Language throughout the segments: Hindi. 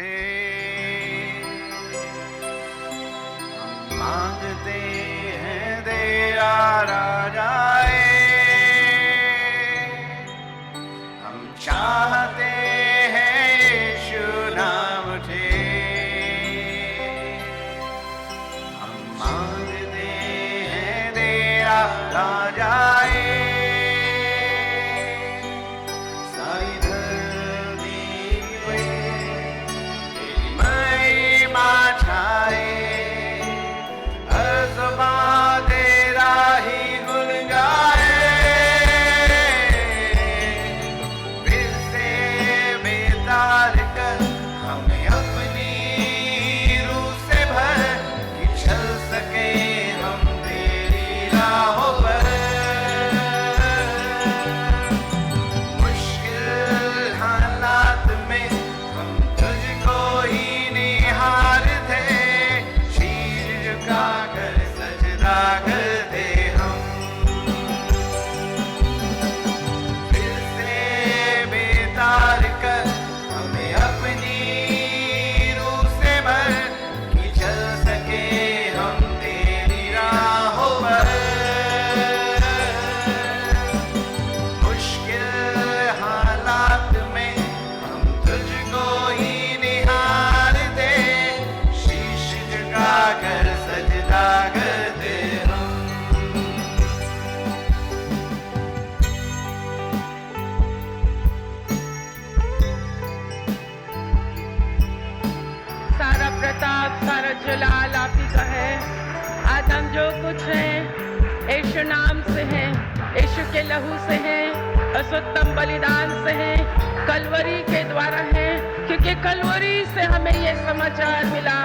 उठे। हम मांगते हैं तेरा राजाए, हम चाहते हैं यीशु नाम उठे। हम मांगते हैं तेरा राजाए, सारी धरती पे तेरी महिमा छाए। हर ज़ुबान तेरा ही गुण गाए, फिर से बेतार कर हमें अपनी रूह से भर, कि चल सके हम तेरी राहों पर। मुश्किल हालात में हम तुझको ही निहारते, शीश झुकाकर सजदा करते हम। फिर से बेतार कर हमें अपनी रूह से भर, कि चल सके हम तेरी राहों पर। मुश्किल हालात में हम तुझको ही निहारते, शीश झुकाकर सजदा करते हम। सारा प्रताप सारा जलाल आप ही का है। आज हम जो कुछ है यीशु नाम से है, यीशु के लहू से है, असुत्तम बलिदान से है, कलवरी के द्वारा है। क्योंकि कलवरी से हमें ये समाचार मिला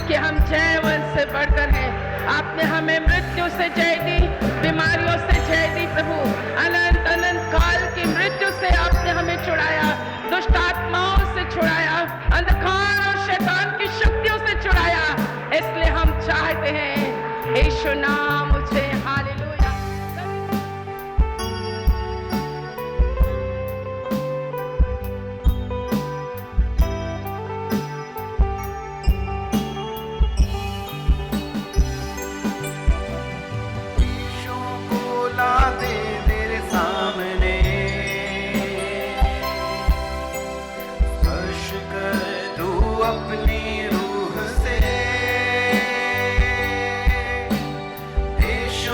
कि हम जयवंत से बढ़कर हैं। आपने हमें मृत्यु से जय दी, बीमारियों से जय दी प्रभु। अनंत अनंत काल की मृत्यु से आपने हमें छुड़ाया, दुष्ट आत्माओं से छुड़ाया, अंधकार और शैतान की शक्तियों से छुड़ाया। इसलिए हम चाहते हैं यीशु नाम उठे। हालेलुया। शीशों को ला दे तेरे सामने, स्पर्श कर तू अपनी रूह से। देशों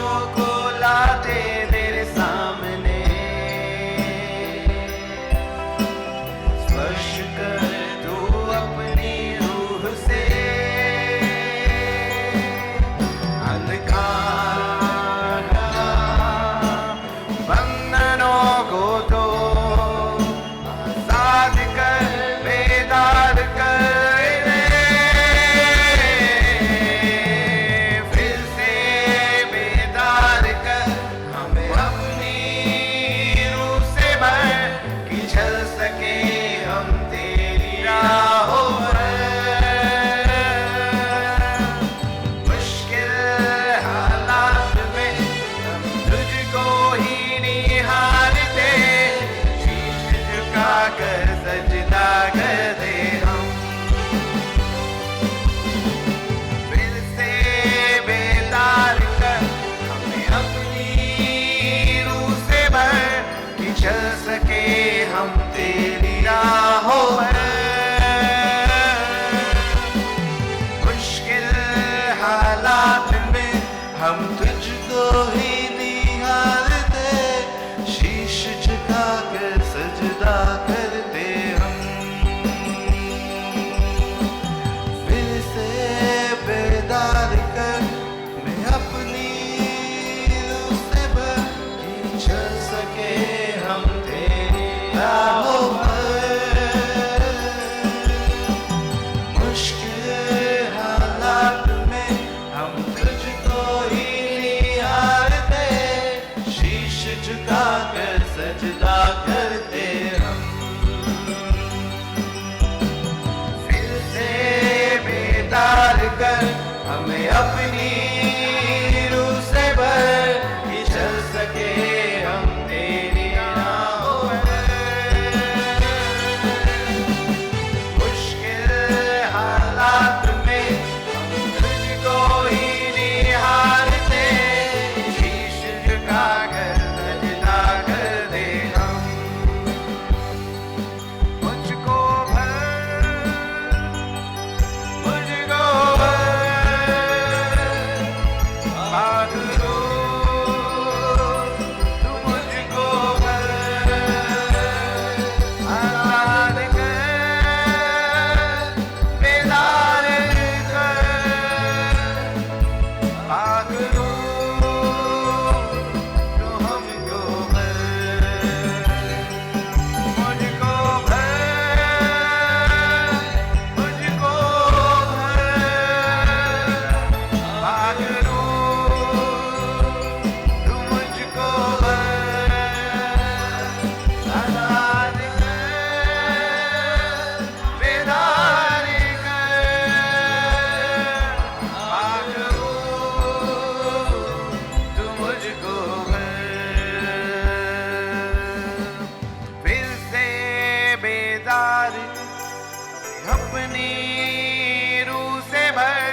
भर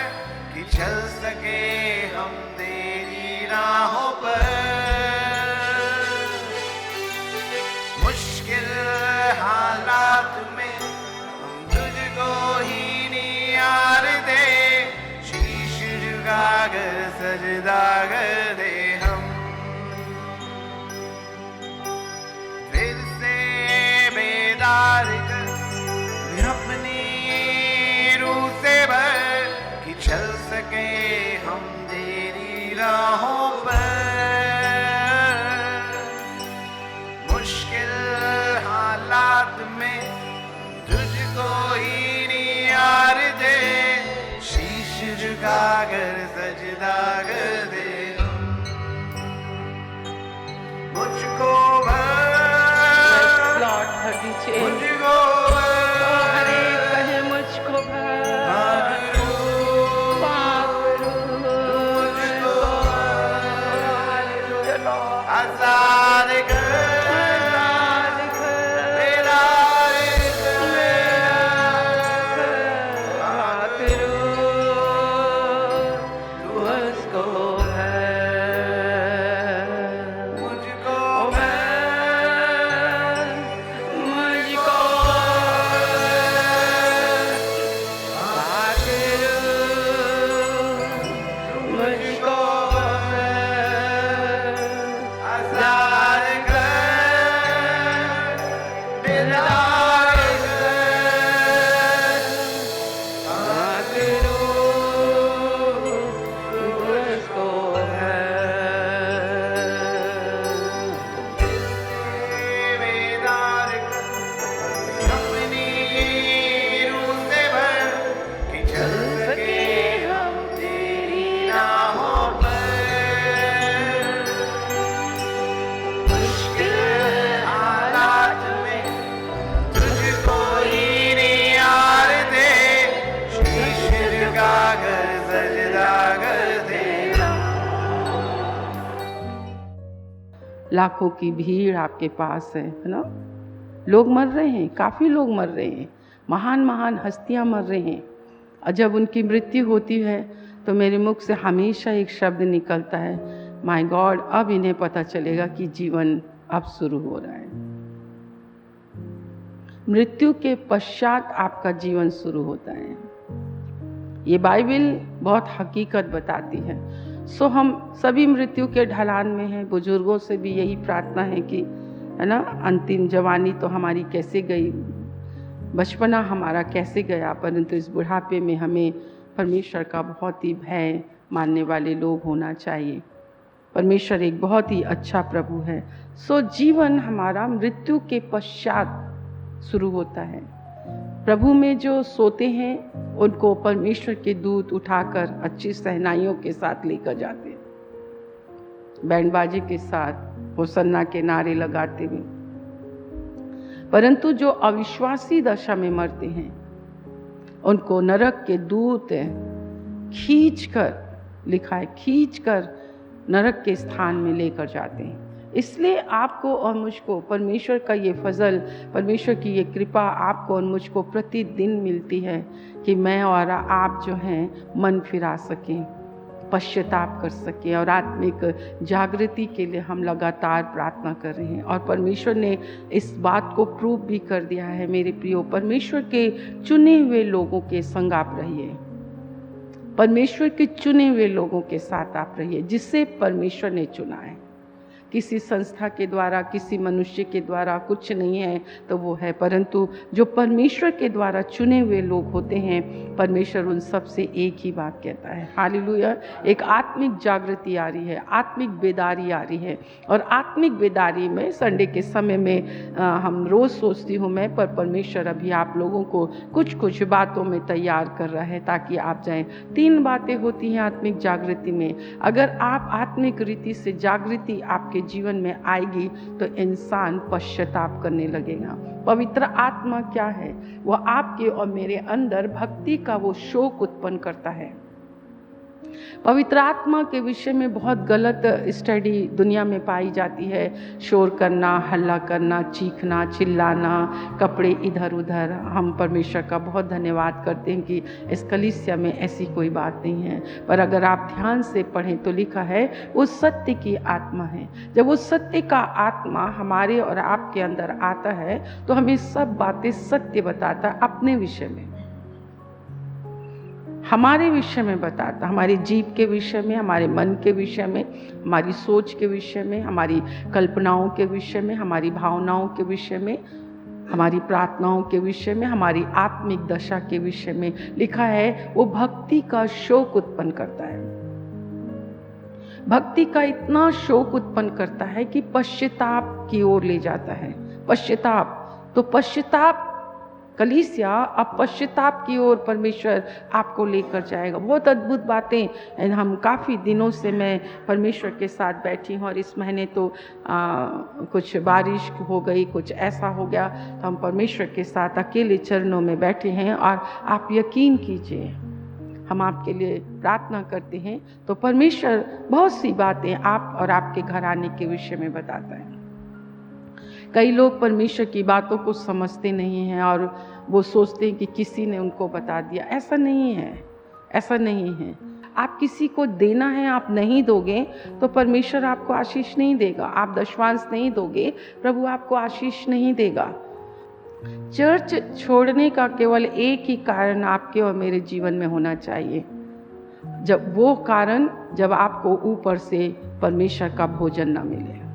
कि चल सके हम तेरी राहों पर। मुश्किल हालात में हम तुझको ही निहार दे, शीश झुकाकर सजदा कर दे हम। फिर से बेदार कर अपनी रूह से भर कि चल सके हम तेरी राहों पर। मुश्किल हालात में तुझको ही निहार दे, शीश झुकाकर सजदा कर दे हम। मुझको लॉर्ड भर दीजिए, मुझको हर एक कहे मुझको भर, आजाद कर, बेदार कर, मुझको मुझको आजाद कर, बेदार बेदार कर अपनी रूह से भर कि चल सके हम तेरी राहों पर। मुश्किल हालात में तुझको ही निहार दे, शीश झुकाकर सजदा कर दे। लाखों की भीड़ आपके पास है ना। लोग मर रहे हैं, काफ़ी लोग मर रहे हैं, महान महान हस्तियां मर रही हैं। और जब उनकी मृत्यु होती है तो मेरे मुख से हमेशा एक शब्द निकलता है, माय गॉड, अब इन्हें पता चलेगा कि जीवन अब शुरू हो रहा है। मृत्यु के पश्चात आपका जीवन शुरू होता है। ये बाइबल बहुत हकीकत बताती है। सो हम सभी मृत्यु के ढलान में हैं। बुजुर्गों से भी यही प्रार्थना है कि, है ना, अंतिम जवानी तो हमारी कैसे गई, बचपना हमारा कैसे गया, परंतु इस बुढ़ापे में हमें परमेश्वर का बहुत ही भय मानने वाले लोग होना चाहिए। परमेश्वर एक बहुत ही अच्छा प्रभु है। सो जीवन हमारा मृत्यु के पश्चात शुरू होता है। प्रभु में जो सोते हैं उनको परमेश्वर के दूत उठाकर अच्छी सहनाइयों के साथ लेकर जाते हैं, बैंड बाजे के साथ, होसन्ना के नारे लगाते हुए। परंतु जो अविश्वासी दशा में मरते हैं उनको नरक के दूत खींचकर, लिखा है, खींचकर नरक के स्थान में लेकर जाते हैं। इसलिए आपको और मुझको परमेश्वर का ये फजल, परमेश्वर की ये कृपा आपको और मुझको प्रतिदिन मिलती है कि मैं और आप जो हैं मन फिरा सकें, पश्चाताप कर सकें और आत्मिक जागृति के लिए हम लगातार प्रार्थना कर रहे हैं। और परमेश्वर ने इस बात को प्रूव भी कर दिया है। मेरे प्रियो, परमेश्वर के चुने हुए लोगों के संग आप रहिए, परमेश्वर के चुने हुए लोगों के साथ आप रहिए, जिसे परमेश्वर ने चुना है। किसी संस्था के द्वारा, किसी मनुष्य के द्वारा कुछ नहीं है तो वो है, परंतु जो परमेश्वर के द्वारा चुने हुए लोग होते हैं, परमेश्वर उन सब से एक ही बात कहता है, हालेलुया। एक आत्मिक जागृति आ रही है, आत्मिक बेदारी आ रही है। और आत्मिक बेदारी में संडे के समय में हम रोज़ सोचती हूँ मैं, पर परमेश्वर अभी आप लोगों को कुछ कुछ बातों में तैयार कर रहा है ताकि आप जाएं। 3 बातें होती हैं आत्मिक जागृति में। अगर आप आत्मिक रीति से जागृति आपके जीवन में आएगी तो इंसान पश्चाताप करने लगेगा। पवित्र आत्मा क्या है? वह आपके और मेरे अंदर भक्ति का वो शोक उत्पन्न करता है। पवित्र आत्मा के विषय में बहुत गलत स्टडी दुनिया में पाई जाती है। शोर करना, हल्ला करना, चीखना, चिल्लाना, कपड़े इधर उधर। हम परमेश्वर का बहुत धन्यवाद करते हैं कि इस कलीसिया में ऐसी कोई बात नहीं है। पर अगर आप ध्यान से पढ़ें तो लिखा है वो सत्य की आत्मा है। जब वो सत्य का आत्मा हमारे और आपके अंदर आता है तो हमें सब बातें सत्य बताता है, अपने विषय में, हमारे विषय में बताता, हमारे जीव के विषय में, हमारे मन के विषय में, हमारी सोच के विषय में, हमारी कल्पनाओं के विषय में, हमारी भावनाओं के विषय में, हमारी प्रार्थनाओं के विषय में, हमारी आत्मिक दशा के विषय में। लिखा है वो भक्ति का शोक उत्पन्न करता है। भक्ति का इतना शोक उत्पन्न करता है कि पश्चाताप की ओर ले जाता है। पश्चाताप, तो पश्चाताप कलीसिया अब पश्चाताप की ओर परमेश्वर आपको लेकर जाएगा। बहुत अद्भुत बातें। हम काफ़ी दिनों से मैं परमेश्वर के साथ बैठी हूँ और इस महीने तो कुछ बारिश हो गई, कुछ ऐसा हो गया, तो हम परमेश्वर के साथ अकेले चरणों में बैठे हैं। और आप यकीन कीजिए, हम आपके लिए प्रार्थना करते हैं तो परमेश्वर बहुत सी बातें आप और आपके घराने के विषय में बताता है। कई लोग परमेश्वर की बातों को समझते नहीं हैं और वो सोचते हैं कि किसी ने उनको बता दिया। ऐसा नहीं है, ऐसा नहीं है। आप किसी को देना है, आप नहीं दोगे तो परमेश्वर आपको आशीष नहीं देगा। आप दशवांश नहीं दोगे, प्रभु आपको आशीष नहीं देगा। चर्च छोड़ने का केवल एक ही कारण आपके और मेरे जीवन में होना चाहिए, जब आपको ऊपर से परमेश्वर का भोजन ना मिले।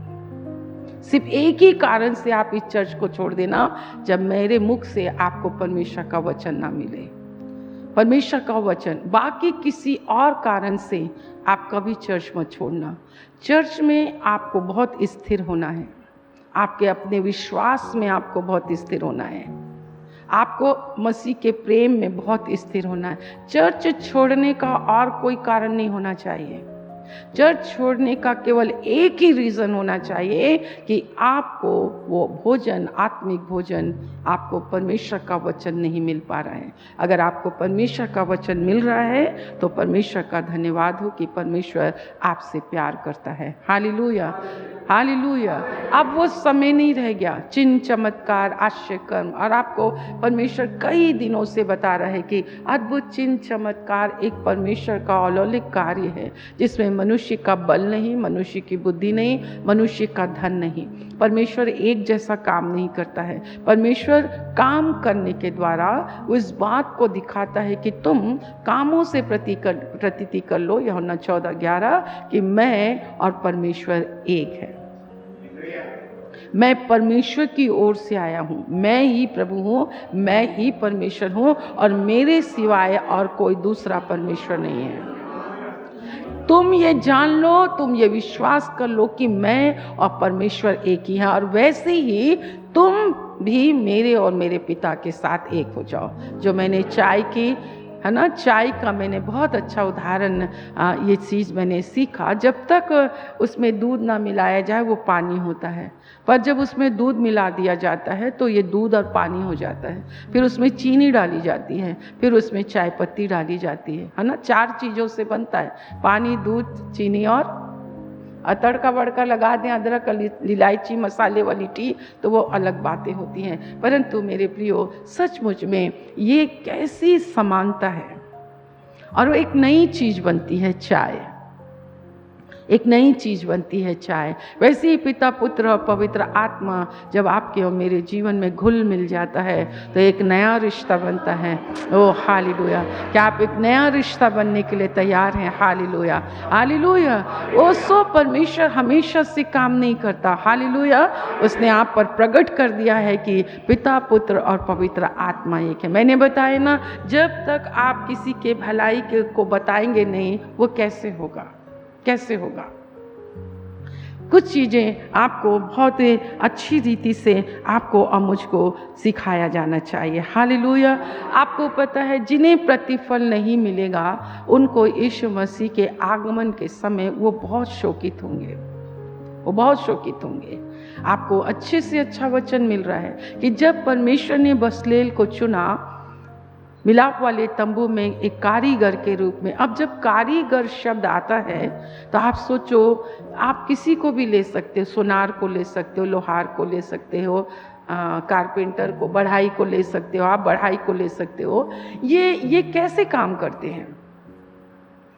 सिर्फ एक ही कारण से आप इस चर्च को छोड़ देना, जब मेरे मुख से आपको परमेश्वर का वचन ना मिले। परमेश्वर का वचन, बाकी किसी और कारण से आप कभी चर्च मत छोड़ना। चर्च में आपको बहुत स्थिर होना है, आपके अपने विश्वास में आपको बहुत स्थिर होना है, आपको मसीह के प्रेम में बहुत स्थिर होना है। चर्च छोड़ने का और कोई कारण नहीं होना चाहिए। चर्च छोड़ने का केवल एक ही रीज़न होना चाहिए कि आपको वो भोजन, आत्मिक भोजन, आपको परमेश्वर का वचन नहीं मिल पा रहा है। अगर आपको परमेश्वर का वचन मिल रहा है तो परमेश्वर का धन्यवाद हो कि परमेश्वर आपसे प्यार करता है। Hallelujah, hallelujah. अब वो समय नहीं रह गया चिन्ह, चमत्कार, आश्चर्य कर्म। और आपको परमेश्वर कई दिनों से बता रहा है कि अद्भुत चिन्ह चमत्कार एक परमेश्वर का अलौकिक कार्य है, जिसमें मनुष्य का बल नहीं, मनुष्य की बुद्धि नहीं, मनुष्य का धन नहीं। परमेश्वर एक जैसा काम नहीं करता है। परमेश्वर काम करने के द्वारा उस बात को दिखाता है कि तुम कामों से प्रतीति कर लो, यूहन्ना 14:11, कि मैं और परमेश्वर एक है। मैं परमेश्वर की ओर से आया हूँ, मैं ही प्रभु हूँ, मैं ही परमेश्वर हूँ और मेरे सिवाय और कोई दूसरा परमेश्वर नहीं है। तुम ये जान लो, तुम ये विश्वास कर लो कि मैं और परमेश्वर एक ही हैं, और वैसे ही तुम भी मेरे और मेरे पिता के साथ एक हो जाओ। जो मैंने चाय की है ना, चाय का मैंने बहुत अच्छा उदाहरण ये चीज़ मैंने सीखा। जब तक उसमें दूध ना मिलाया जाए वो पानी होता है, पर जब उसमें दूध मिला दिया जाता है तो ये दूध और पानी हो जाता है। फिर उसमें चीनी डाली जाती है, फिर उसमें चाय पत्ती डाली जाती है ना। 4 चीज़ों से बनता है, पानी, दूध, चीनी और तड़का वड़का लगा दें, अदरक, इलायची, मसाले वाली टी, तो वो अलग बातें होती हैं। परंतु मेरे प्रियो, सचमुच में ये कैसी समानता है, और वो एक नई चीज़ बनती है चाय, एक नई चीज़ बनती है चाय। वैसे ही पिता, पुत्र और पवित्र आत्मा जब आपके और मेरे जीवन में घुल मिल जाता है तो एक नया रिश्ता बनता है। ओ हालेलुया! क्या आप एक नया रिश्ता बनने के लिए तैयार हैं? Hallelujah, hallelujah. वो सो परमेश्वर हमेशा से काम नहीं करता। हालेलुया। उसने आप पर प्रकट कर दिया है कि पिता, पुत्र और पवित्र आत्मा एक है। मैंने बताया ना, जब तक आप किसी के भलाई को बताएंगे नहीं, वो कैसे होगा, कैसे होगा? कुछ चीज़ें आपको बहुत अच्छी रीति से आपको और मुझको सिखाया जाना चाहिए। हालेलुया। आपको पता है, जिन्हें प्रतिफल नहीं मिलेगा उनको यीशु मसीह के आगमन के समय वो बहुत शोकित होंगे, वो बहुत शोकित होंगे। आपको अच्छे से अच्छा वचन मिल रहा है कि जब परमेश्वर ने बसलेल को चुना मिलाप वाले तंबू में एक कारीगर के रूप में। अब जब कारीगर शब्द आता है तो आप सोचो, आप किसी को भी ले सकते हो, सुनार को ले सकते हो, लोहार को ले सकते हो, कारपेंटर को, बढ़ाई को ले सकते हो, आप बढ़ाई को ले सकते हो। ये कैसे काम करते हैं?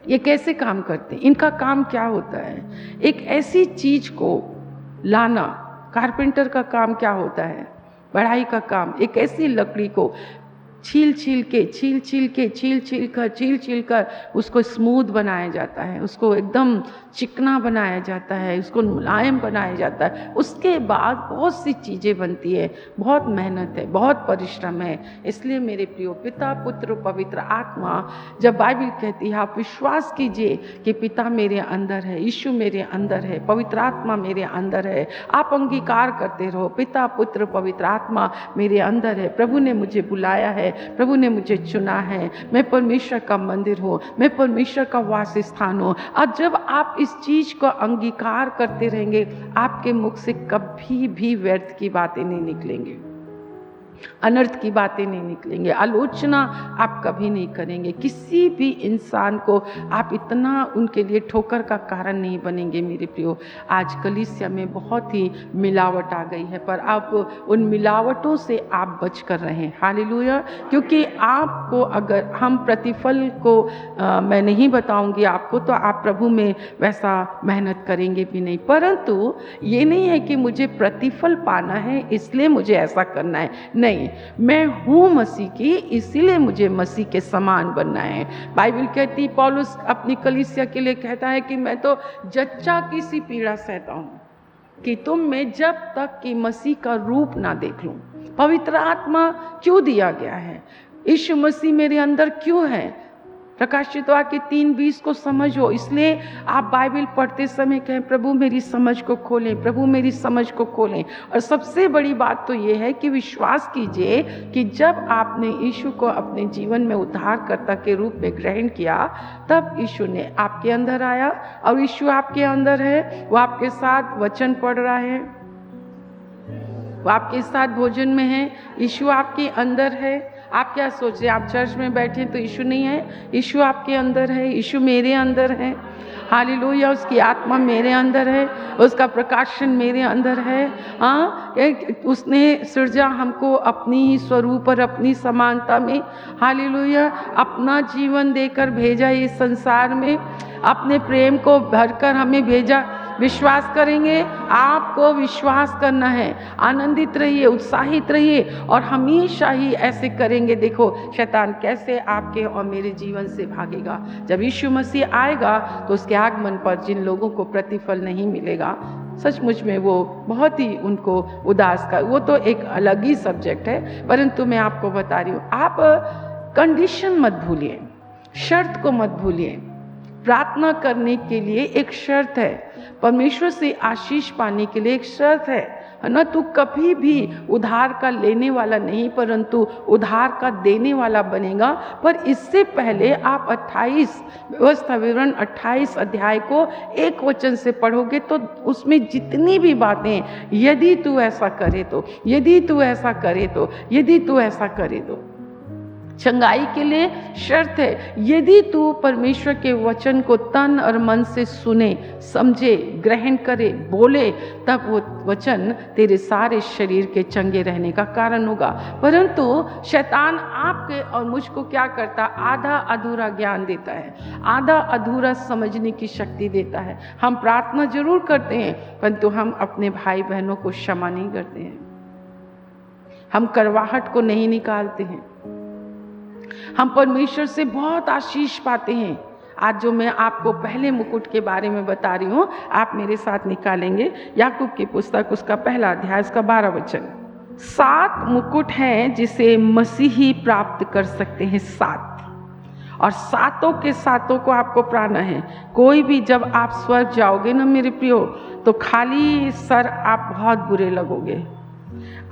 ये कैसे काम करते हैं? इनका काम क्या होता है? एक ऐसी चीज को लाना। कारपेंटर का काम क्या होता है? बढ़ाई का काम एक ऐसी लकड़ी को छील छील कर उसको स्मूथ बनाया जाता है, उसको एकदम चिकना बनाया जाता है, उसको मुलायम बनाया जाता है। उसके बाद बहुत सी चीज़ें बनती है, बहुत मेहनत है, बहुत परिश्रम है। इसलिए मेरे प्रियो, पिता पुत्र पवित्र आत्मा, जब बाइबल कहती है आप विश्वास कीजिए कि पिता मेरे अंदर है, यीशु मेरे अंदर है, पवित्र आत्मा मेरे अंदर है, आप अंगीकार करते रहो, पिता पुत्र पवित्र आत्मा मेरे अंदर है, प्रभु ने मुझे बुलाया है, प्रभु ने मुझे चुना है, मैं परमेश्वर का मंदिर हूँ, मैं परमेश्वर का वास स्थान हूँ। और जब आप इस चीज को अंगीकार करते रहेंगे, आपके मुख से कभी भी व्यर्थ की बातें नहीं निकलेंगे, अनर्थ की बातें नहीं निकलेंगे, आलोचना आप कभी नहीं करेंगे। किसी भी इंसान को आप इतना उनके लिए ठोकर का कारण नहीं बनेंगे। मेरे प्रियो, आज कलीसिया में बहुत ही मिलावट आ गई है, पर आप उन मिलावटों से आप बच कर रहें। हालेलुया। क्योंकि आपको, अगर हम प्रतिफल को मैं नहीं बताऊंगी आपको, तो आप प्रभु में वैसा मेहनत करेंगे भी नहीं। परंतु ये नहीं है कि मुझे प्रतिफल पाना है इसलिए मुझे ऐसा करना है, नहीं, मैं हूं मसीह की, इसीलिए मुझे मसीह के समान बनना है। बाइबल कहती, पौलुस अपनी कलीसिया के लिए कहता है कि मैं तो जच्चा की सी पीड़ा सहता हूं कि तुम में जब तक कि मसीह का रूप ना देख लूं। पवित्र आत्मा क्यों दिया गया है? यीशु मसीह मेरे अंदर क्यों है? प्रकाशित वाक्य 3:20 को समझो। इसलिए आप बाइबल पढ़ते समय कहें, प्रभु मेरी समझ को खोलें, प्रभु मेरी समझ को खोलें। और सबसे बड़ी बात तो ये है कि विश्वास कीजिए कि जब आपने यीशु को अपने जीवन में उद्धारकर्ता के रूप में ग्रहण किया, तब यीशु ने आपके अंदर आया, और यीशु आपके अंदर है, वो आपके साथ वचन पढ़ रहा है, वो आपके साथ भोजन में है, यीशु आपके अंदर है। आप क्या सोच रहे हैं? आप चर्च में बैठे तो यीशु नहीं है? यीशु आपके अंदर है, यीशु मेरे अंदर है। हालेलुया। उसकी आत्मा मेरे अंदर है, उसका प्रकाशन मेरे अंदर है। उसने सृजा हमको अपनी ही स्वरूप और अपनी समानता में, हालेलुया, अपना जीवन देकर भेजा इस संसार में, अपने प्रेम को भरकर हमें भेजा। विश्वास करेंगे? आपको विश्वास करना है। आनंदित रहिए, उत्साहित रहिए, और हमेशा ही ऐसे करेंगे। देखो शैतान कैसे आपके और मेरे जीवन से भागेगा। जब यीशु मसीह आएगा तो उसके आगमन पर जिन लोगों को प्रतिफल नहीं मिलेगा, सचमुच में वो बहुत ही उनको उदास का, वो तो एक अलग ही सब्जेक्ट है। परंतु मैं आपको बता रही हूँ, आप कंडीशन मत भूलिए, शर्त को मत भूलिए। प्रार्थना करने के लिए एक शर्त है, परमेश्वर से आशीष पाने के लिए एक शर्त है ना। तू कभी भी उधार का लेने वाला नहीं, परंतु उधार का देने वाला बनेगा। पर इससे पहले आप 28 व्यवस्था विवरण 28 अध्याय को एक वचन से पढ़ोगे तो उसमें जितनी भी बातें, यदि तू ऐसा करे तो, यदि तू ऐसा करे तो, यदि तू ऐसा करे तो, चंगाई के लिए शर्त है, यदि तू परमेश्वर के वचन को तन और मन से सुने, समझे, ग्रहण करे, बोले, तब वो वचन तेरे सारे शरीर के चंगे रहने का कारण होगा। परंतु शैतान आपके और मुझको क्या करता? आधा अधूरा ज्ञान देता है, आधा अधूरा समझने की शक्ति देता है। हम प्रार्थना जरूर करते हैं, परंतु हम अपने भाई बहनों को क्षमा नहीं करते हैं, हम करवाहट को नहीं निकालते हैं। हम परमेश्वर से बहुत आशीष पाते हैं। आज जो मैं आपको पहले मुकुट के बारे में बता रही हूँ, आप मेरे साथ निकालेंगे याकूब की पुस्तक, उसका पहला अध्याय, उसका 12 वचन। 7 मुकुट हैं जिसे मसीही प्राप्त कर सकते हैं, 7, और सातों के सातों को आपको पाना है। कोई भी, जब आप स्वर्ग जाओगे ना मेरे प्रियो, तो खाली सर आप बहुत बुरे लगोगे।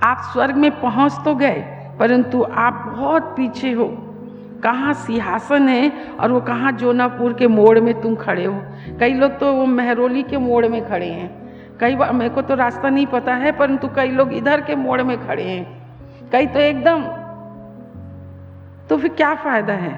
आप स्वर्ग में पहुँच तो गए, परंतु आप बहुत पीछे हो। कहाँ सिंहासन है और वो कहाँ जोनापुर के मोड़ में तुम खड़े हो। कई लोग तो वो मेहरोली के मोड़ में खड़े हैं, कई बार मेरे को तो रास्ता नहीं पता है, परंतु कई लोग इधर के मोड़ में खड़े हैं, कई तो एकदम तो फिर क्या फायदा है?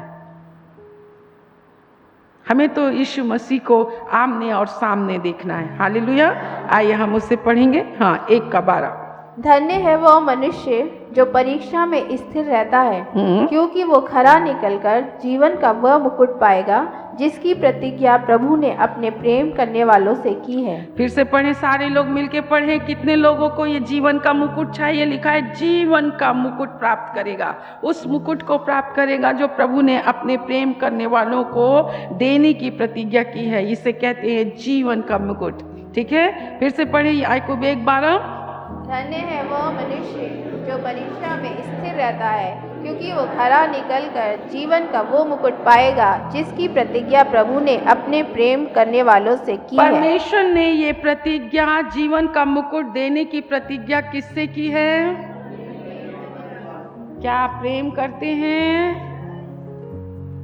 हमें तो यीशु मसीह को आमने और सामने देखना है। हालेलुया। आइए हम उससे पढ़ेंगे। हाँ, 1:12। धन्य है वह मनुष्य जो परीक्षा में स्थिर रहता है, क्योंकि वो खरा निकलकर जीवन का वह मुकुट पाएगा जिसकी प्रतिज्ञा प्रभु ने अपने प्रेम करने वालों से की है। फिर से पढ़े, सारे लोग मिलके पढ़े। कितने लोगों को ये जीवन का मुकुट चाहिए? लिखा है जीवन का मुकुट प्राप्त करेगा। उस मुकुट को प्राप्त करेगा जो प्रभु ने अपने प्रेम करने वालों को देने की प्रतिज्ञा की है। इसे कहते हैं जीवन का मुकुट। ठीक है, फिर से पढ़े याकूब 1:12। धन्य है वह मनुष्य जो परीक्षा में स्थिर रहता है, क्योंकि वो खरा निकलकर जीवन का वो मुकुट पाएगा जिसकी प्रतिज्ञा प्रभु ने अपने प्रेम करने वालों से की है। परमेश्वर ने ये प्रतिज्ञा, जीवन का मुकुट देने की प्रतिज्ञा किससे की है? क्या आप प्रेम करते हैं?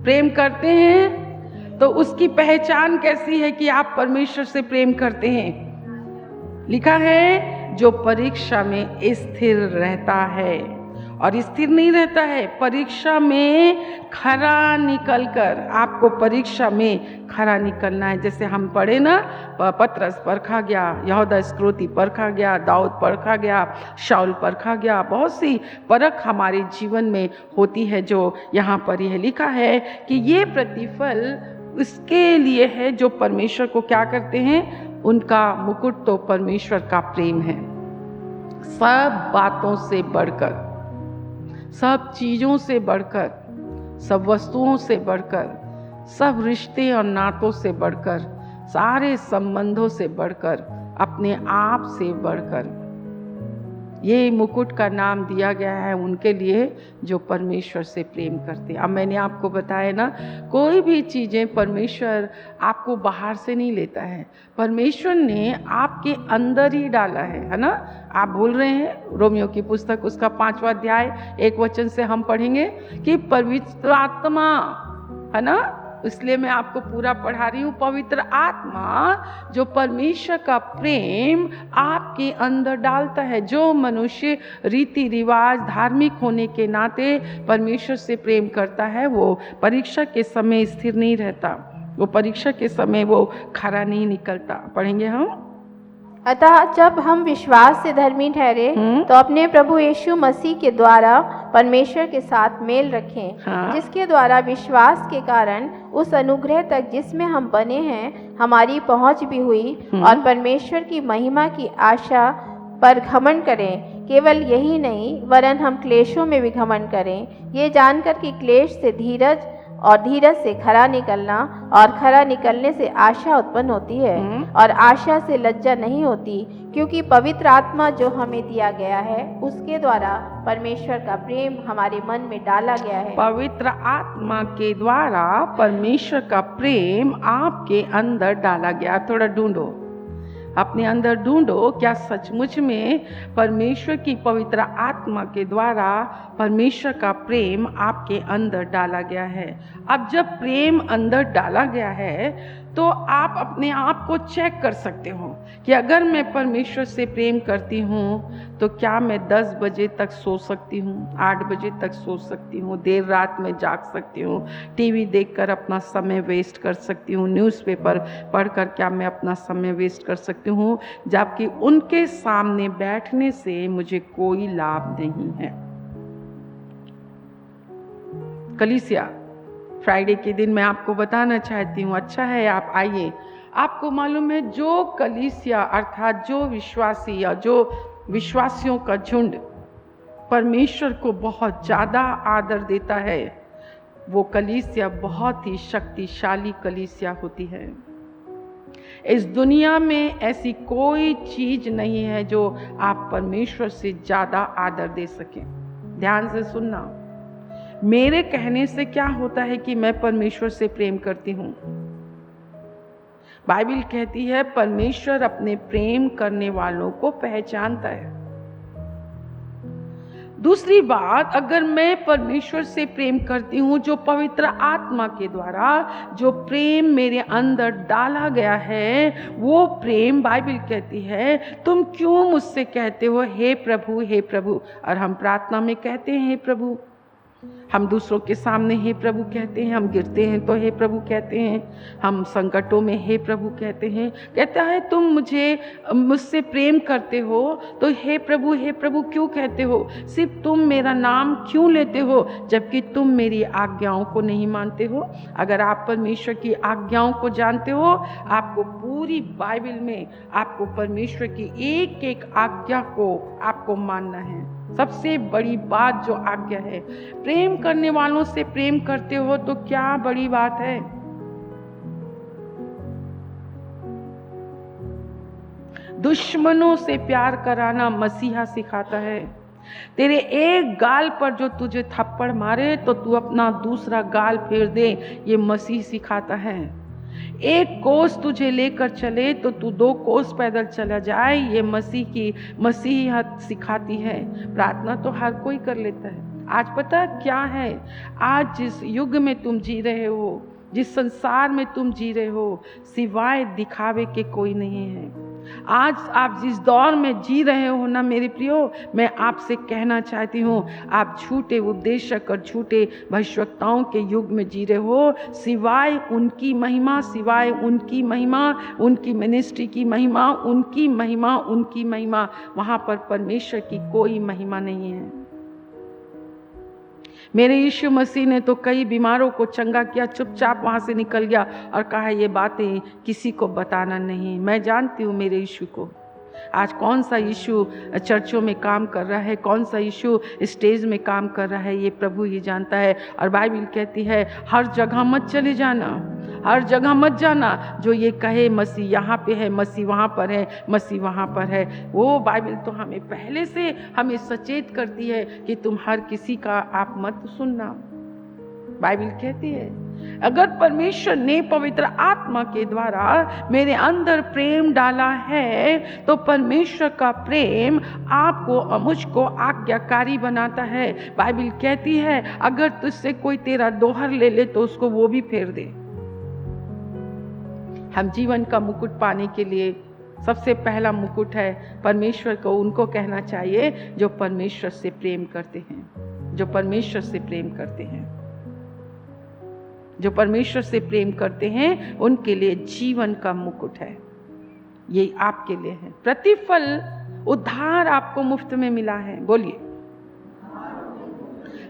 प्रेम करते हैं तो उसकी पहचान कैसी है कि आप परमेश्वर से प्रेम करते हैं? लिखा है जो परीक्षा में स्थिर रहता है, और स्थिर नहीं रहता है, परीक्षा में खरा निकलकर। आपको परीक्षा में खरा निकलना है। जैसे हम पढ़े ना, पतरस परखा गया, यहूदा इस्करियोती परखा गया, दाऊद परखा गया, शाऊल परखा गया। बहुत सी परख हमारे जीवन में होती है जो यहाँ पर यह लिखा है कि ये प्रतिफल उसके लिए है जो परमेश्वर को क्या करते हैं? उनका मुकुट तो परमेश्वर का प्रेम है। सब बातों से बढ़कर, सब चीज़ों से बढ़कर, सब वस्तुओं से बढ़कर, सब रिश्ते और नातों से बढ़कर, सारे संबंधों से बढ़कर, अपने आप से बढ़कर ये मुकुट का नाम दिया गया है उनके लिए जो परमेश्वर से प्रेम करते हैं। अब मैंने आपको बताया ना, कोई भी चीज़ें परमेश्वर आपको बाहर से नहीं लेता है, परमेश्वर ने आपके अंदर ही डाला है ना। आप भूल रहे हैं, रोमियो की पुस्तक उसका 5वां अध्याय 1 वचन से हम पढ़ेंगे कि पवित्र आत्मा, है ना, इसलिए मैं आपको पूरा पढ़ा रही हूँ। पवित्र आत्मा जो परमेश्वर का प्रेम आपके अंदर डालता है। जो मनुष्य रीति रिवाज धार्मिक होने के नाते परमेश्वर से प्रेम करता है, वो परीक्षा के समय स्थिर नहीं रहता, वो परीक्षा के समय वो खरा नहीं निकलता। पढ़ेंगे हम। अतः जब हम विश्वास से धर्मी ठहरे तो अपने प्रभु यीशु मसीह के द्वारा परमेश्वर के साथ मेल रखें, जिसके द्वारा विश्वास के कारण उस अनुग्रह तक जिसमें हम बने हैं हमारी पहुंच भी हुई, और परमेश्वर की महिमा की आशा पर घमंड करें। केवल यही नहीं, वरन हम क्लेशों में भी घमंड करें, ये जानकर कि क्लेश से धीरज और धीरज से खरा निकलना, और खरा निकलने से आशा उत्पन्न होती है, और आशा से लज्जा नहीं होती, क्योंकि पवित्र आत्मा जो हमें दिया गया है उसके द्वारा परमेश्वर का प्रेम हमारे मन में डाला गया है। पवित्र आत्मा के द्वारा परमेश्वर का प्रेम आपके अंदर डाला गया। थोड़ा ढूंढो, अपने अंदर ढूंढो, क्या सचमुच में परमेश्वर की पवित्र आत्मा के द्वारा परमेश्वर का प्रेम आपके अंदर डाला गया है। अब जब प्रेम अंदर डाला गया है तो आप अपने आप को चेक कर सकते हो कि अगर मैं परमेश्वर से प्रेम करती हूँ तो क्या मैं 10 बजे तक सो सकती हूँ, 8 बजे तक सो सकती हूँ, देर रात में जाग सकती हूँ, टीवी देखकर अपना समय वेस्ट कर सकती हूँ, न्यूज़पेपर पढ़कर क्या मैं अपना समय वेस्ट कर सकती हूँ, जबकि उनके सामने बैठने से मुझे कोई लाभ नहीं है। कलीसिया फ्राइडे के दिन मैं आपको बताना चाहती हूँ, अच्छा है आप आइए। आपको मालूम है जो कलीसिया अर्थात जो विश्वासी या जो विश्वासियों का झुंड परमेश्वर को बहुत ज़्यादा आदर देता है, वो कलीसिया बहुत ही शक्तिशाली कलीसिया होती है। इस दुनिया में ऐसी कोई चीज़ नहीं है जो आप परमेश्वर से ज़्यादा आदर दे सकें। ध्यान से सुनना, मेरे कहने से क्या होता है कि मैं परमेश्वर से प्रेम करती हूँ। बाइबल कहती है परमेश्वर अपने प्रेम करने वालों को पहचानता है। दूसरी बात, अगर मैं परमेश्वर से प्रेम करती हूँ, जो पवित्र आत्मा के द्वारा जो प्रेम मेरे अंदर डाला गया है, वो प्रेम बाइबल कहती है तुम क्यों मुझसे कहते हो हे प्रभु हे प्रभु, और हम प्रार्थना में कहते हैं हे प्रभु। हम दूसरों के सामने हे प्रभु कहते हैं, हम गिरते हैं तो हे प्रभु कहते हैं, हम संकटों में हे प्रभु कहते हैं। कहता है तुम मुझसे प्रेम करते हो तो हे प्रभु क्यों कहते हो? सिर्फ तुम मेरा नाम क्यों लेते हो जबकि तुम मेरी आज्ञाओं को नहीं मानते हो? अगर आप परमेश्वर की आज्ञाओं को जानते हो, आपको पूरी बाइबल में आपको परमेश्वर की एक एक आज्ञा को आपको मानना है। सबसे बड़ी बात जो आज्ञा है, प्रेम करने वालों से प्रेम करते हो तो क्या बड़ी बात है। दुश्मनों से प्यार कराना मसीहा सिखाता है। तेरे एक गाल पर जो तुझे थप्पड़ मारे तो तू अपना दूसरा गाल फेर दे, ये मसीह सिखाता है। एक कोस तुझे लेकर चले तो तू 2 कोस पैदल चला जाए, ये मसीहत सिखाती है। प्रार्थना तो हर कोई कर लेता है। आज पता क्या है, आज जिस युग में तुम जी रहे हो, जिस संसार में तुम जी रहे हो, सिवाय दिखावे के कोई नहीं है। आज आप जिस दौर में जी रहे हो ना मेरे प्रियो, मैं आपसे कहना चाहती हूँ, आप झूठे उपदेशक और झूठे भविष्यवक्ताओं के युग में जी रहे हो। सिवाय उनकी महिमा, सिवाय उनकी महिमा, उनकी मिनिस्ट्री की महिमा, उनकी महिमा, वहाँ पर परमेश्वर की कोई महिमा नहीं है। मेरे यीशु मसीह ने तो कई बीमारों को चंगा किया, चुपचाप वहाँ से निकल गया और कहा ये बातें किसी को बताना नहीं। मैं जानती हूँ मेरे यीशु को। आज कौन सा यीशु चर्चों में काम कर रहा है, कौन सा यीशु स्टेज में काम कर रहा है, ये प्रभु ही जानता है। और बाइबल कहती है हर जगह मत चले जाना, हर जगह मत जाना जो ये कहे मसीह यहाँ पे है, मसीह वहाँ पर है, मसीह वहाँ पर है। वो बाइबल तो हमें पहले से हमें सचेत करती है कि तुम हर किसी का आप मत सुनना। बाइबल कहती है अगर परमेश्वर ने पवित्र आत्मा के द्वारा मेरे अंदर प्रेम डाला है तो परमेश्वर का प्रेम आपको और मुझको आज्ञाकारी बनाता है। बाइबल कहती है अगर तुझसे कोई तेरा दोहर ले ले तो उसको वो भी फेर दे। हम जीवन का मुकुट पाने के लिए सबसे पहला मुकुट है परमेश्वर को उनको कहना चाहिए जो परमेश्वर से प्रेम करते हैं, जो परमेश्वर से प्रेम करते हैं, जो परमेश्वर से प्रेम करते हैं उनके लिए जीवन का मुकुट है। ये आपके लिए है। प्रतिफल उद्धार आपको मुफ्त में मिला है। बोलिए,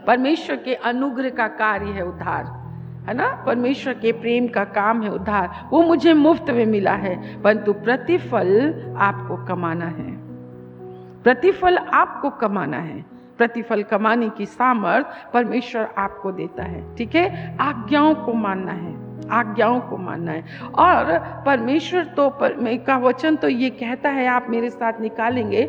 परमेश्वर के अनुग्रह का कार्य है उद्धार, है ना। परमेश्वर के प्रेम का काम है उद्धार, वो मुझे मुफ्त में मिला है, परंतु प्रतिफल आपको कमाना है। प्रतिफल आपको कमाना है। प्रतिफल कमाने की सामर्थ परमेश्वर आपको देता है। ठीक है, आज्ञाओं को मानना है, आज्ञाओं को मानना है। और परमेश्वर तो का वचन तो ये कहता है, आप मेरे साथ निकालेंगे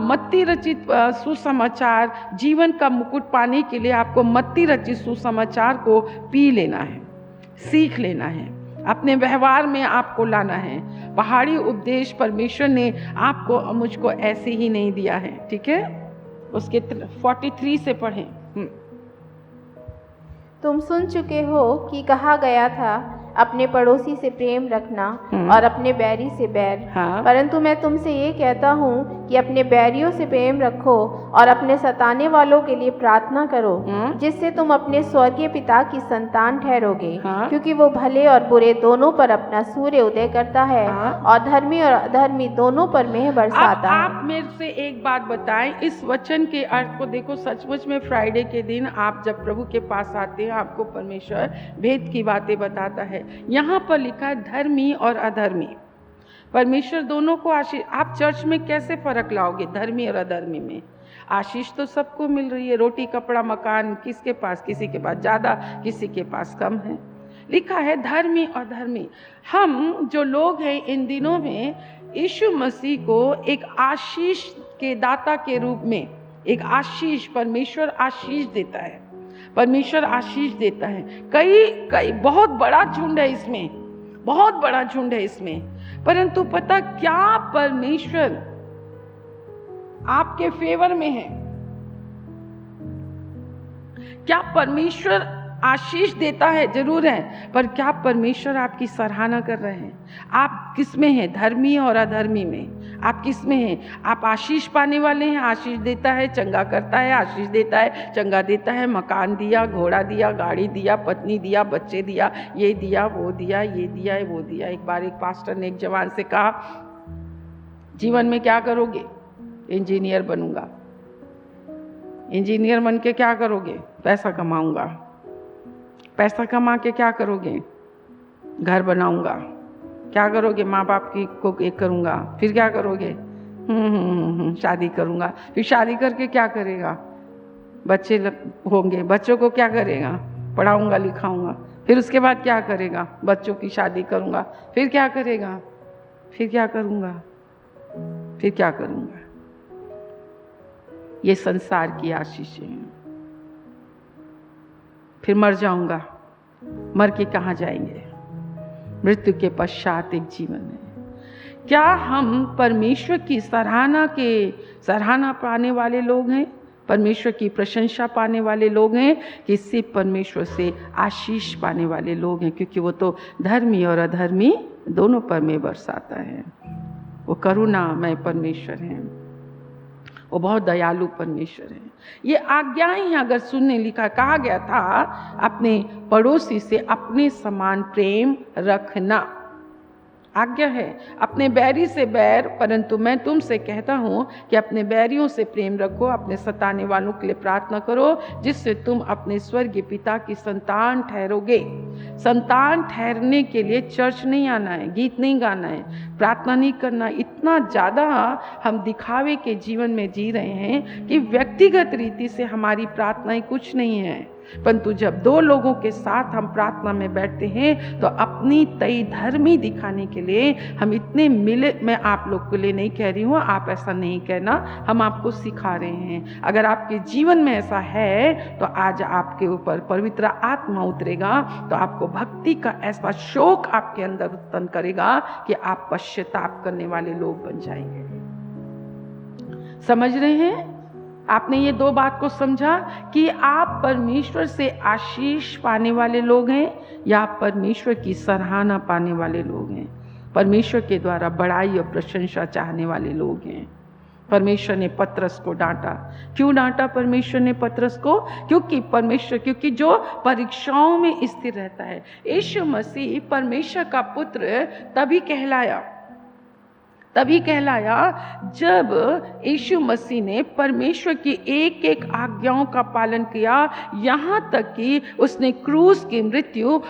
मत्ती रचित सुसमाचार, जीवन का मुकुट पाने के लिए आपको मत्ती रचित सुसमाचार को पी लेना है, सीख लेना है, अपने व्यवहार में आपको लाना है। पहाड़ी उपदेश परमेश्वर ने आपको मुझको ऐसे ही नहीं दिया है। ठीक है, उसके 43 से पढ़ें। तुम सुन चुके हो कि कहा गया था अपने पड़ोसी से प्रेम रखना और अपने बैरी से बैर। हाँ। परंतु मैं तुमसे ये कहता हूँ कि अपने बैरियों से प्रेम रखो और अपने सताने वालों के लिए प्रार्थना करो, जिससे तुम अपने स्वर्गीय पिता की संतान ठहरोगे। हाँ। क्योंकि वो भले और बुरे दोनों पर अपना सूर्य उदय करता है। हाँ। और धर्मी और अधर्मी दोनों पर मेह बरसाता है। आप मेरे से एक बात बताएं, इस वचन के अर्थ को देखो। सचमुच में फ्राइडे के दिन आप जब प्रभु के पास आते हैं, आपको परमेश्वर भेद की बातें बताता है। यहाँ पर लिखा है धर्मी और अधर्मी। परमेश्वर दोनों को आशीष। आप चर्च में कैसे फर्क लाओगे धर्मी और अधर्मी में? आशीष तो सबको मिल रही है, रोटी कपड़ा मकान किसके पास, किसी के पास ज़्यादा, किसी के पास कम है। लिखा है धर्मी और धर्मी। हम जो लोग हैं इन दिनों में यीशु मसीह को एक आशीष के दाता के रूप में, एक आशीष, परमेश्वर आशीष देता है, परमेश्वर आशीष देता है। कई बहुत बड़ा झुंड है इसमें, बहुत बड़ा झुंड है इसमें। परंतु पता क्या परमेश्वर आपके फेवर में है? क्या परमेश्वर आशीष देता है? जरूर है, पर क्या परमेश्वर आपकी सराहना कर रहे हैं? आप किस में हैं, धर्मी और अधर्मी में? आप किस में हैं? आप आशीष पाने वाले हैं, आशीष देता है, चंगा करता है, आशीष देता है, चंगा देता है, मकान दिया, घोड़ा दिया, गाड़ी दिया, पत्नी दिया, बच्चे दिया, ये दिया, वो दिया, ये दिया, वो दिया। एक बार एक पास्टर ने एक जवान से कहा, जीवन में क्या करोगे? इंजीनियर बनूंगा। इंजीनियर बन के क्या करोगे? पैसा कमाऊंगा। पैसा कमा के क्या करोगे? घर बनाऊंगा। क्या करोगे? माँ बाप की को एक करूंगा। फिर क्या करोगे? शादी करूंगा। फिर शादी करके क्या करेगा? बच्चे होंगे, बच्चों को क्या करेगा? पढ़ाऊंगा, लिखाऊंगा। फिर उसके बाद क्या करेगा? बच्चों की शादी करूंगा। फिर क्या करेगा? फिर क्या करूंगा? फिर क्या करूंगा? ये संसार की आशीषें हैं। फिर मर जाऊंगा। मर के कहाँ जाएंगे? मृत्यु के पश्चात एक जीवन है। क्या हम परमेश्वर की सराहना पाने वाले लोग हैं? परमेश्वर की प्रशंसा पाने वाले लोग हैं कि सिर्फ परमेश्वर से आशीष पाने वाले लोग हैं? क्योंकि वो तो धर्मी और अधर्मी दोनों पर में बरसाता है। वो करुणामय परमेश्वर है, वो बहुत दयालु परमेश्वर है। ये आज्ञाएं हैं, अगर सुनने लिखा कहा गया था अपने पड़ोसी से अपने समान प्रेम रखना। आज्ञा है, अपने बैरी से बैर, परंतु मैं तुमसे कहता हूँ कि अपने बैरियों से प्रेम रखो, अपने सताने वालों के लिए प्रार्थना करो, जिससे तुम अपने स्वर्गीय पिता की संतान ठहरोगे। संतान ठहरने के लिए चर्च नहीं आना है, गीत नहीं गाना है, प्रार्थना नहीं करना। इतना ज़्यादा हम दिखावे के जीवन में जी रहे हैं कि व्यक्तिगत रीति से हमारी प्रार्थनाएं कुछ नहीं है। परंतु जब दो लोगों के साथ हम प्रार्थना में बैठते हैं तो अपनी तय धर्मी दिखाने के लिए हम इतने मिले। मैं आप लोग के लिए नहीं कह रही हूँ, आप ऐसा नहीं कहना, हम आपको सिखा रहे हैं। अगर आपके जीवन में ऐसा है तो आज आपके ऊपर पवित्र आत्मा उतरेगा, तो आपको भक्ति का ऐसा शौक आपके अंदर उत्पन्न करेगा कि आप पश्चाताप करने वाले लोग बन जाएंगे। समझ रहे हैं? आपने ये दो बात को समझा कि आप परमेश्वर से आशीष पाने वाले लोग हैं या आप परमेश्वर की सराहना पाने वाले लोग हैं, परमेश्वर के द्वारा बड़ाई और प्रशंसा चाहने वाले लोग हैं। परमेश्वर ने पतरस को डांटा। क्यों डांटा परमेश्वर ने पतरस को? क्योंकि जो परीक्षाओं में स्थिर रहता है। यीशु मसीह परमेश्वर का पुत्र तभी कहलाया जब यीशु मसीह ने परमेश्वर की एक एक आज्ञाओं का पालन किया, यहाँ तक कि उसने क्रूस की मृत्यु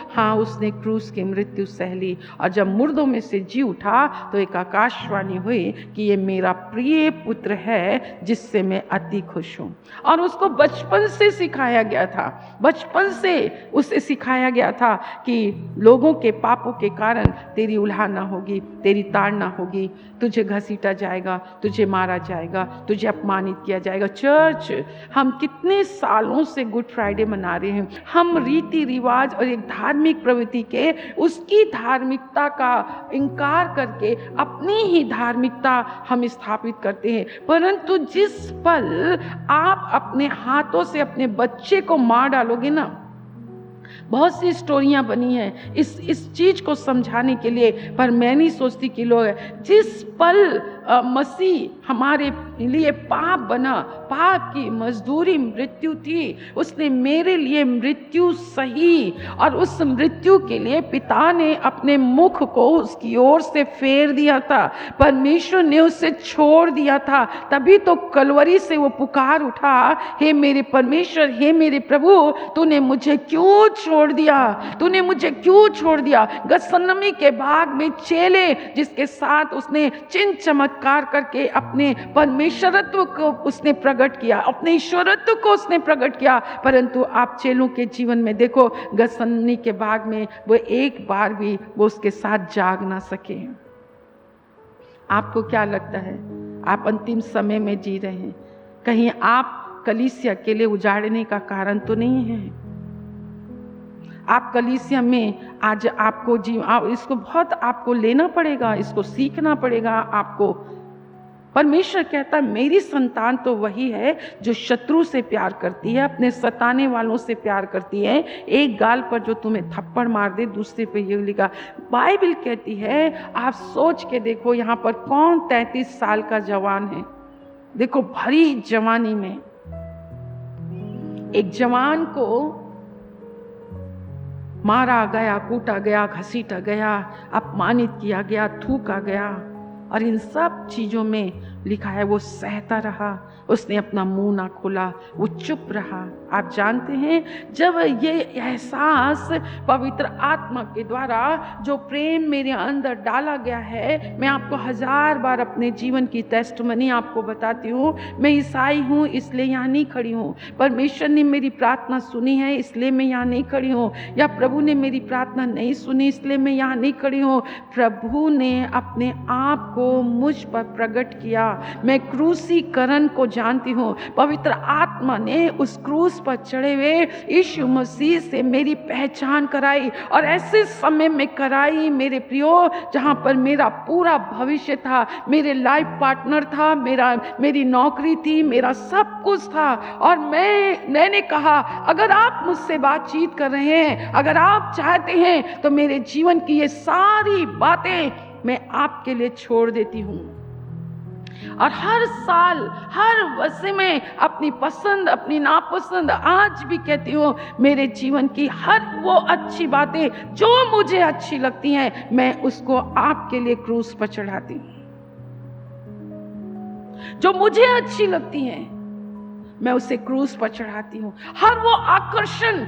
सह ली। और जब मुर्दों में से जी उठा तो एक आकाशवाणी हुई कि ये मेरा प्रिय पुत्र है जिससे मैं अति खुश हूँ। और उसको बचपन से सिखाया गया था, बचपन से उसे सिखाया गया था कि लोगों के पापों के कारण तेरी उलाहना होगी, तेरी ताड़ना होगी, तुझे घसीटा जाएगा, तुझे मारा जाएगा, तुझे अपमानित किया जाएगा। चर्च, हम कितने सालों से गुड फ्राइडे मना रहे हैं। हम रीति रिवाज और एक धार्मिक प्रवृत्ति के उसकी धार्मिकता का इनकार करके अपनी ही धार्मिकता हम स्थापित करते हैं। परंतु जिस पल आप अपने हाथों से अपने बच्चे को मार डालोगे ना, बहुत सी स्टोरियां बनी हैं इस चीज को समझाने के लिए, पर मैं नहीं सोचती कि लोग, जिस पल मसीह हमारे लिए पाप बना, पाप की मजदूरी मृत्यु थी, उसने मेरे लिए मृत्यु सही, और उस मृत्यु के लिए पिता ने अपने मुख को उसकी ओर से फेर दिया था, परमेश्वर ने उसे छोड़ दिया था। तभी तो कलवरी से वो पुकार उठा, हे मेरे परमेश्वर, हे मेरे प्रभु, तूने मुझे क्यों छोड़ दिया, तूने मुझे क्यों छोड़ दिया। गतसमनी के बाग में चेले जिसके साथ उसने चिन्ह चमत्कार करके अपने परमेश्वरत्व को उसने प्रकट किया, अपने ईश्वरत्व को उसने प्रकट किया, परंतु आप चेलों के जीवन में देखो, गतसमनी के बाग में वो एक बार भी वो उसके साथ जाग ना सके। आपको क्या लगता है? आप अंतिम समय में जी रहे हैं, कहीं आप कलीसिया के लिए उजाड़ने का कारण तो नहीं है? आप कलीसिया में आज आपको इसको बहुत आपको लेना पड़ेगा, इसको सीखना पड़ेगा आपको। परमेश्वर कहता है मेरी संतान तो वही है जो शत्रु से प्यार करती है, अपने सताने वालों से प्यार करती है। एक गाल पर जो तुम्हें थप्पड़ मार दे दूसरे पे ये लिखा। बाइबल कहती है, आप सोच के देखो यहाँ पर कौन 33 साल का जवान है। देखो भरी जवानी में एक जवान को मारा गया, कूटा गया, घसीटा गया, अपमानित किया गया, थूका गया, और इन सब चीजों में लिखा है वो सहता रहा, उसने अपना मुंह ना खोला, वो चुप रहा। आप जानते हैं जब ये एहसास पवित्र आत्मा के द्वारा जो प्रेम मेरे अंदर डाला गया है, मैं आपको 1000 बार अपने जीवन की टेस्टमनी आपको बताती हूँ। मैं ईसाई हूँ इसलिए यहाँ नहीं खड़ी हूँ, परमेश्वर ने मेरी प्रार्थना सुनी है इसलिए मैं यहाँ नहीं खड़ी हूँ, या प्रभु ने मेरी प्रार्थना नहीं सुनी इसलिए मैं यहाँ नहीं खड़ी हूँ। प्रभु ने अपने आप को मुझ पर प्रकट किया। मैं क्रूसीकरण को जानती हूँ। पवित्र आत्मा ने उस क्रूस पर चढ़े हुए यीशु मसीह से मेरी पहचान कराई, और ऐसे समय में कराई मेरे प्रियो जहाँ पर मेरा पूरा भविष्य था, मेरे लाइफ पार्टनर था, मेरी नौकरी थी, मेरा सब कुछ था। और मैंने कहा अगर आप मुझसे बातचीत कर रहे हैं, अगर आप चाहते हैं तो मेरे जीवन की ये सारी बातें मैं आपके लिए छोड़ देती हूँ। और हर साल हर वर्ष में अपनी पसंद अपनी नापसंद आज भी कहती हूँ, मेरे जीवन की हर वो अच्छी बातें जो मुझे अच्छी लगती हैं मैं उसको आपके लिए क्रूस पर चढ़ाती हूँ। जो मुझे अच्छी लगती हैं मैं उसे क्रूस पर चढ़ाती हूँ। हर वो आकर्षण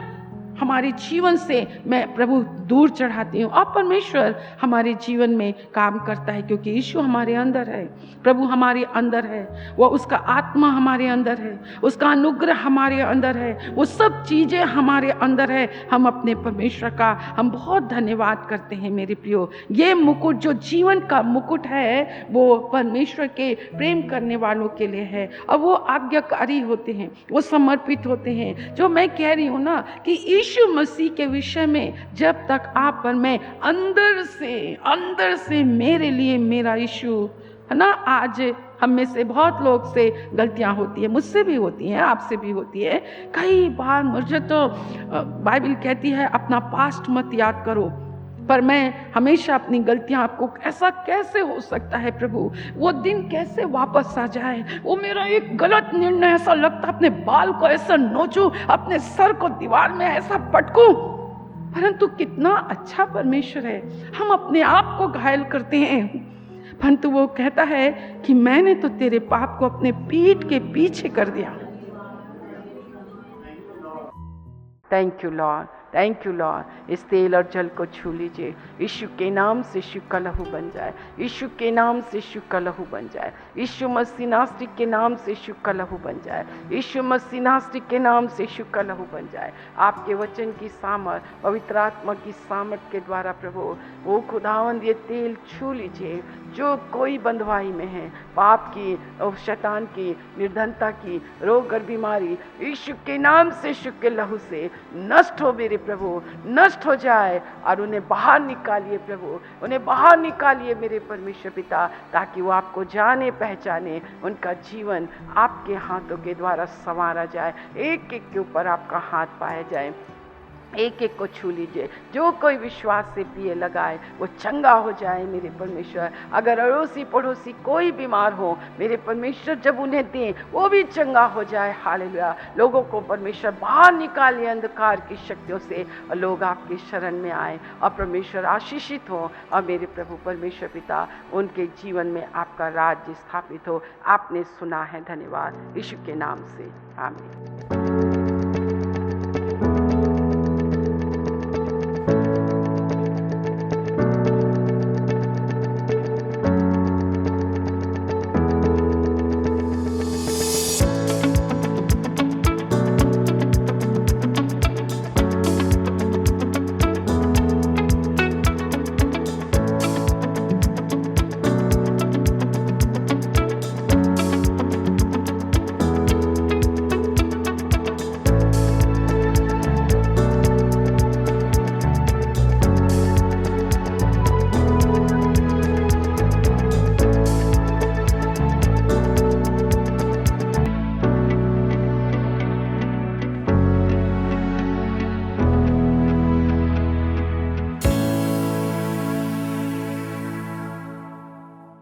हमारे जीवन से मैं प्रभु दूर चढ़ाती हूँ, और परमेश्वर हमारे जीवन में काम करता है क्योंकि यीशु हमारे अंदर है, प्रभु हमारे अंदर है, वो उसका आत्मा हमारे अंदर है, उसका अनुग्रह हमारे अंदर है, वो सब चीज़ें हमारे अंदर है। हम अपने परमेश्वर का हम बहुत धन्यवाद करते हैं मेरे प्रियो। ये मुकुट जो जीवन का मुकुट है वो परमेश्वर के प्रेम करने वालों के लिए है, और वो आज्ञाकारी होते हैं, वो समर्पित होते हैं। जो मैं कह रही हूँ ना कि यीशु मसीह के विषय में जब तक आप पर मैं अंदर से मेरे लिए मेरा यीशु है ना। आज हम में से बहुत लोग से गलतियां होती है, मुझसे भी होती हैं, आपसे भी होती है। कई बार मुझे तो बाइबल कहती है अपना पास्ट मत याद करो, पर मैं हमेशा अपनी गलतियां आपको ऐसा कैसे हो सकता है प्रभु, वो दिन कैसे वापस आ जाए, वो मेरा एक गलत निर्णय ऐसा लगता अपने बाल को ऐसा नोचूं, अपने सर को दीवार में ऐसा पटकूं, परंतु कितना अच्छा परमेश्वर है। हम अपने आप को घायल करते हैं, परंतु वो कहता है कि मैंने तो तेरे पाप को अपने पीठ के पीछे कर दिया। Thank you Lord, thank you Lord. इस तेल और जल को छू लीजिए। यीशु के नाम से यीशु का लहू बन जाए, यीशु के नाम से यीशु का लहू बन जाए, यीशु मसीह नासरी के नाम से यीशु का लहू बन जाए, यीशु मसीह नासरी के नाम से यीशु का लहू बन जाए। आपके वचन की सामर्थ, पवित्र आत्मा की सामर्थ के द्वारा प्रभु वो खुदावंद ये तेल छू लीजिए। जो कोई बंधुआई में है, पाप की और शैतान की, निर्धनता की, रोग और बीमारी, यीशु के नाम से यीशु के लहू से नष्ट हो मेरे प्रभु, नष्ट हो जाए, और उन्हें बाहर निकालिए प्रभु, उन्हें बाहर निकालिए मेरे परमेश्वर पिता, ताकि वो आपको जाने पहचाने, उनका जीवन आपके हाथों के द्वारा संवारा जाए, एक एक के ऊपर आपका हाथ पाया जाए। एक एक को छू लीजिए। जो कोई विश्वास से पिए लगाए वो चंगा हो जाए मेरे परमेश्वर। अगर अड़ोसी पड़ोसी कोई बीमार हो मेरे परमेश्वर जब उन्हें दें वो भी चंगा हो जाए। हालेलुया। लोगों को परमेश्वर बाहर निकालिए अंधकार की शक्तियों से, और लोग आपकी शरण में आए और परमेश्वर आशीषित हो, और मेरे प्रभु परमेश्वर पिता उनके जीवन में आपका राज्य स्थापित हो। आपने सुना है, धन्यवाद। यीशु के नाम से आमीन।